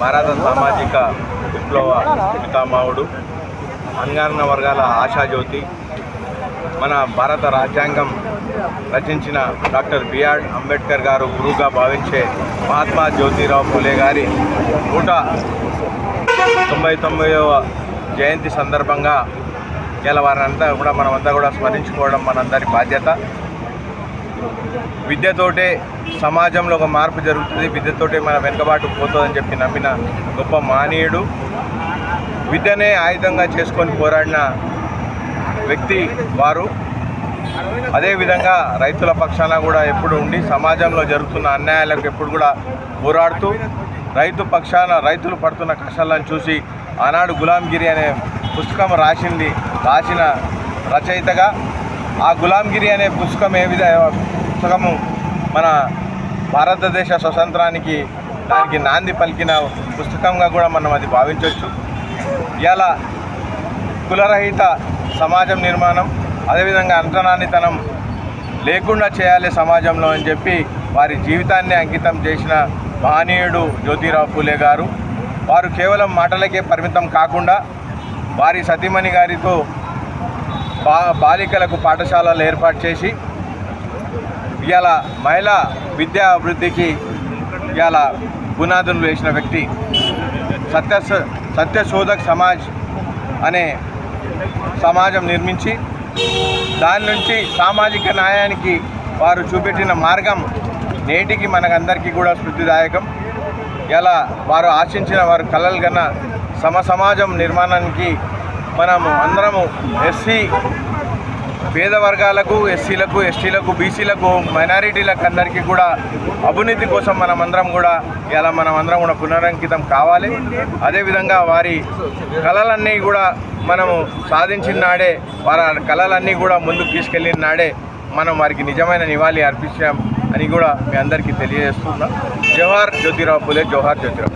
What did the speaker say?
భారత సామాజిక విప్లవ పితామహుడు, అణగారిన వర్గాల ఆశాజ్యోతి, మన భారత రాజ్యాంగం రచించిన డాక్టర్ బిఆర్ అంబేద్కర్ గారు గురువుగా భావించే మహాత్మా జ్యోతిరావు పూలే గారి 199వ జయంతి సందర్భంగా ఇలా వారంతా కూడా మనమంతా కూడా స్మరించుకోవడం మనందరి బాధ్యత. విద్యతోటే సమాజంలో ఒక మార్పు జరుగుతుంది, విద్యతోటే మన వెనుకబాటు పోతుందని చెప్పి నమ్మిన గొప్ప మహనీయుడు. విద్యనే ఆయుధంగా చేసుకొని పోరాడిన వ్యక్తి వారు. అదేవిధంగా రైతుల పక్షాన కూడా ఎప్పుడు ఉండి సమాజంలో జరుగుతున్న అన్యాయాలకు ఎప్పుడు కూడా పోరాడుతూ రైతు పక్షాన రైతులు పడుతున్న కష్టాలను చూసి ఆనాడు గులాంగిరి అనే పుస్తకం రాసిన రచయితగా ఆ గులాంగిరి అనే పుస్తకం పుస్తకము మన భారతదేశ స్వతంత్రానికి దానికి నాంది పలికిన పుస్తకంగా కూడా మనం అది భావించవచ్చు. ఇలా కులరహిత సమాజం నిర్మాణం, అదేవిధంగా అంటరానితనం లేకుండా చేయాలి సమాజంలో అని చెప్పి వారి జీవితాన్ని అంకితం చేసిన మహనీయుడు జ్యోతిరావు పూలే గారు. వారు కేవలం మాటలకే పరిమితం కాకుండా వారి సతీమణి గారితో బాలికలకు పాఠశాలలు ఏర్పాటు చేసి ఇవాళ మహిళా విద్యా అభివృద్ధికి ఇవాళ పునాదులు వేసిన వ్యక్తి. సత్యశోధక్ సమాజ్ అనే సమాజం నిర్మించి దాని నుంచి సామాజిక న్యాయానికి వారు చూపెట్టిన మార్గం నేటికి మనకందరికీ కూడా స్ఫూర్తిదాయకం. ఇలా వారు ఆశించిన వారు కలలు కన్నా సమాజం నిర్మాణానికి మనము అందరము పేద వర్గాలకు, ఎస్సీలకు, ఎస్టీలకు, బీసీలకు, మైనారిటీలకు అందరికీ కూడా అభివృద్ధి కోసం మనమందరం కూడా పునరంకితం కావాలి. అదేవిధంగా వారి కళలన్నీ కూడా మనము సాధించిన నాడే, వారి కళలన్నీ కూడా ముందుకు తీసుకెళ్ళిన నాడే మనం వారికి నిజమైన నివాళి అర్పించాం అని కూడా మీ అందరికీ తెలియజేస్తున్నాం. జోహార్ జ్యోతిరావు పూలే, జోహార్ జ్యోతిరావు.